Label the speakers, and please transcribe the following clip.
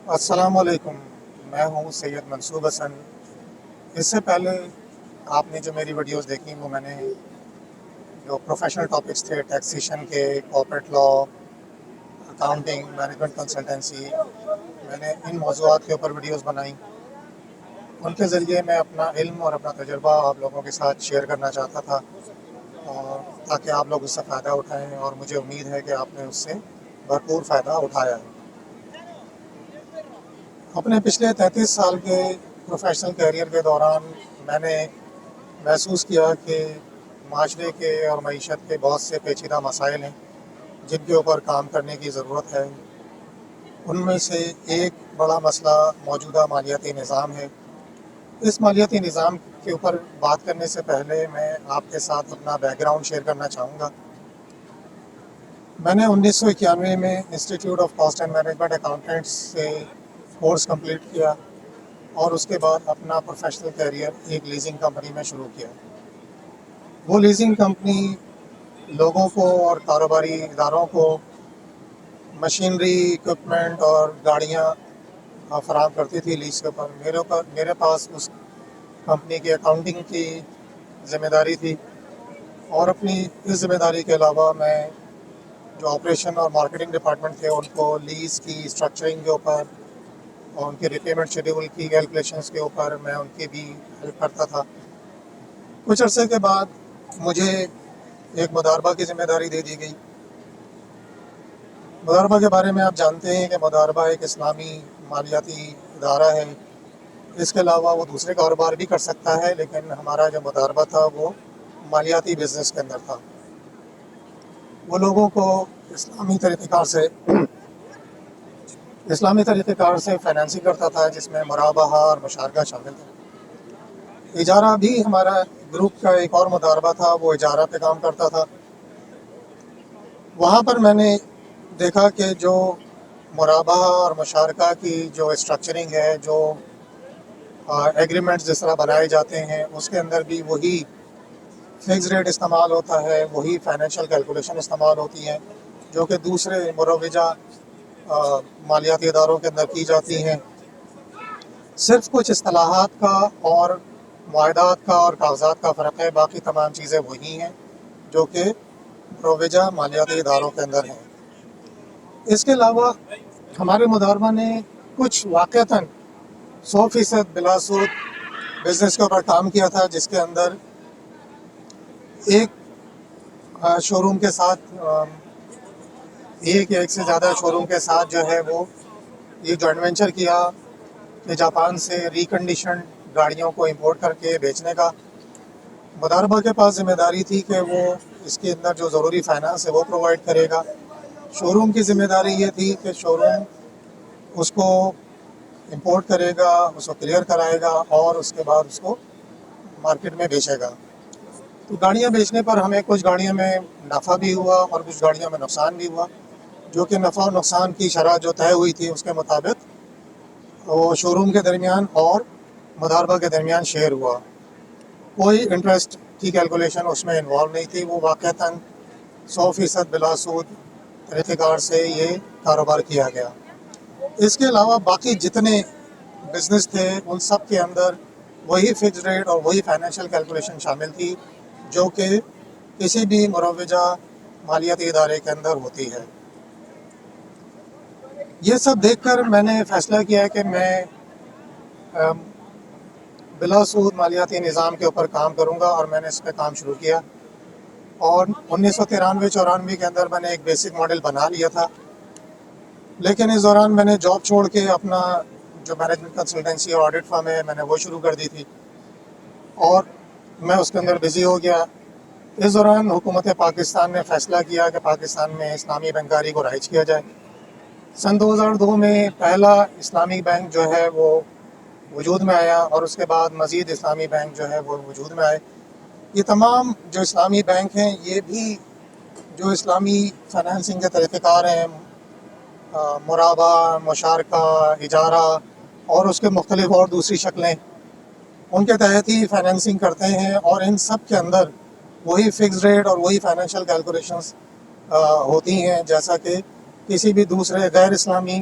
Speaker 1: السلام علیکم، میں ہوں سید منصوب حسن۔ اس سے پہلے آپ نے جو میری ویڈیوز دیکھی وہ میں نے جو پروفیشنل ٹاپکس تھے ٹیکسیشن کے، corporate law, accounting, management consultancy, میں نے ان موضوعات کے اوپر ویڈیوز بنائی۔ ان کے ذریعے میں اپنا علم اور اپنا تجربہ آپ لوگوں کے ساتھ شیئر کرنا چاہتا تھا، اور تاکہ آپ لوگ اس سے فائدہ اٹھائیں، اور مجھے امید ہے کہ آپ نے اس سے بھرپور فائدہ اٹھایا ہے۔ اپنے پچھلے 33 سال کے پروفیشنل کیریئر کے دوران میں نے محسوس کیا کہ معاشرے کے اور معیشت کے بہت سے پیچیدہ مسائل ہیں جن کے اوپر کام کرنے کی ضرورت ہے۔ ان میں سے ایک بڑا مسئلہ موجودہ مالیاتی نظام ہے۔ اس مالیاتی نظام کے اوپر بات کرنے سے پہلے میں آپ کے ساتھ اپنا بیک گراؤنڈ شیئر کرنا چاہوں گا۔ میں نے 1991 میں institute of cost and management accountants سے کورس کمپلیٹ کیا، اور اس کے بعد اپنا پروفیشنل کیریئر ایک لیزنگ کمپنی میں شروع کیا۔ وہ لیزنگ کمپنی لوگوں کو اور کاروباری اداروں کو مشینری، اکوپمنٹ اور گاڑیاں فراہم کرتی تھی لیز کے اوپر۔ میرے پاس اس کمپنی کی اکاؤنٹنگ کی ذمہ داری تھی، اور اپنی اس ذمہ داری کے علاوہ میں جو آپریشن اور مارکیٹنگ ڈپارٹمنٹ تھے ان کو لیز کی اسٹرکچرنگ کے اوپر اور ان کے ریپیمنٹ شیڈول کی کیلکولیشنس کے اوپر میں ان کی بھی ہیلپ کرتا تھا۔ کچھ عرصے کے بعد مجھے ایک مداربہ کی ذمہ داری دے دی گئی۔ مداربہ کے بارے میں آپ جانتے ہیں کہ مداربہ ایک اسلامی مالیاتی ادارہ ہے۔ اس کے علاوہ وہ دوسرے کاروبار بھی کر سکتا ہے، لیکن ہمارا جو مداربہ تھا وہ مالیاتی بزنس کے اندر تھا۔ وہ لوگوں کو اسلامی طریقہ کار سے فائنینسنگ کرتا تھا، جس میں مرابحہ اور مشارکہ شامل تھا۔ اجارہ بھی ہمارا گروپ کا ایک اور مداربہ تھا، وہ اجارہ پہ کام کرتا تھا۔ وہاں پر میں نے دیکھا کہ جو مرابحہ اور مشارکہ کی جو اسٹرکچرنگ ہے، جو ایگریمنٹس جس طرح بنائے جاتے ہیں، اس کے اندر بھی وہی فکس ریٹ استعمال ہوتا ہے، وہی فائنینشیل کیلکولیشن استعمال ہوتی ہیں جو کہ دوسرے مروجہ مالیاتی اداروں کے اندر کی جاتی ہیں۔ صرف کچھ اصطلاحات کا اور معاہدات کا اور کاغذات کا فرق ہے، باقی تمام چیزیں وہی ہیں جو کہ مروجہ مالیاتی اداروں کے اندر ہیں۔ اس کے علاوہ ہمارے مداربہ نے کچھ واقعتاً 100% بلا سود بزنس کے اوپر کام کیا تھا، جس کے اندر ایک شو روم کے ساتھ ایک یا ایک سے زیادہ شو روم کے ساتھ جو ہے وہ یہ جوائنٹ وینچر کیا کہ جاپان سے ریکنڈیشن گاڑیوں کو امپورٹ کر کے بیچنے کا۔ مداربہ کے پاس ذمہ داری تھی کہ وہ اس کے اندر جو ضروری فائنانس ہے وہ پرووائڈ کرے گا۔ شو روم کی ذمہ داری یہ تھی کہ شو روم اس کو امپورٹ کرے گا، اس کو کلیئر کرائے گا، اور اس کے بعد اس کو مارکیٹ میں بیچے گا۔ تو گاڑیاں بیچنے پر ہمیں کچھ گاڑیوں میں نفع بھی ہوا اور کچھ گاڑیوں میں نقصان بھی ہوا، جو کہ نفع و نقصان کی شرح جو طے ہوئی تھی اس کے مطابق وہ شو روم کے درمیان اور مداربہ کے درمیان شیئر ہوا۔ کوئی انٹرسٹ کی کیلکولیشن اس میں انوالو نہیں تھی، وہ واقعتاً 100% بلا سود طریقہ کار سے یہ کاروبار کیا گیا۔ اس کے علاوہ باقی جتنے بزنس تھے ان سب کے اندر وہی فکس ریٹ اور وہی فائنینشیل کیلکولیشن شامل تھی جو کہ کسی بھی مروجہ مالیاتی ادارے کے اندر ہوتی ہے۔ یہ سب دیکھ کر میں نے فیصلہ کیا کہ میں بلا سود مالیاتی نظام کے اوپر کام کروں گا، اور میں نے اس پہ کام شروع کیا، اور 1993-94 کے اندر میں نے ایک بیسک ماڈل بنا لیا تھا۔ لیکن اس دوران میں نے جاب چھوڑ کے اپنا جو مینجمنٹ کنسلٹنسی اور آڈٹ فرم ہے میں نے وہ شروع کر دی تھی، اور میں اس کے اندر بزی ہو گیا۔ اس دوران حکومت پاکستان نے فیصلہ کیا کہ پاکستان میں اسلامی بینکاری کو رائج کیا جائے۔ سن 2002 میں پہلا اسلامی بینک جو ہے وہ وجود میں آیا، اور اس کے بعد مزید اسلامی بینک جو ہے وہ وجود میں آئے۔ یہ تمام جو اسلامی بینک ہیں یہ بھی جو اسلامی فائنینسنگ کے طریقہ کار ہیں، مرابحہ، مشارکہ، اجارہ اور اس کے مختلف اور دوسری شکلیں، ان کے تحت ہی فائنینسنگ کرتے ہیں، اور ان سب کے اندر وہی فکس ریٹ اور وہی فائنینشیل کیلکولیشنز ہوتی ہیں جیسا کہ کسی بھی دوسرے غیر اسلامی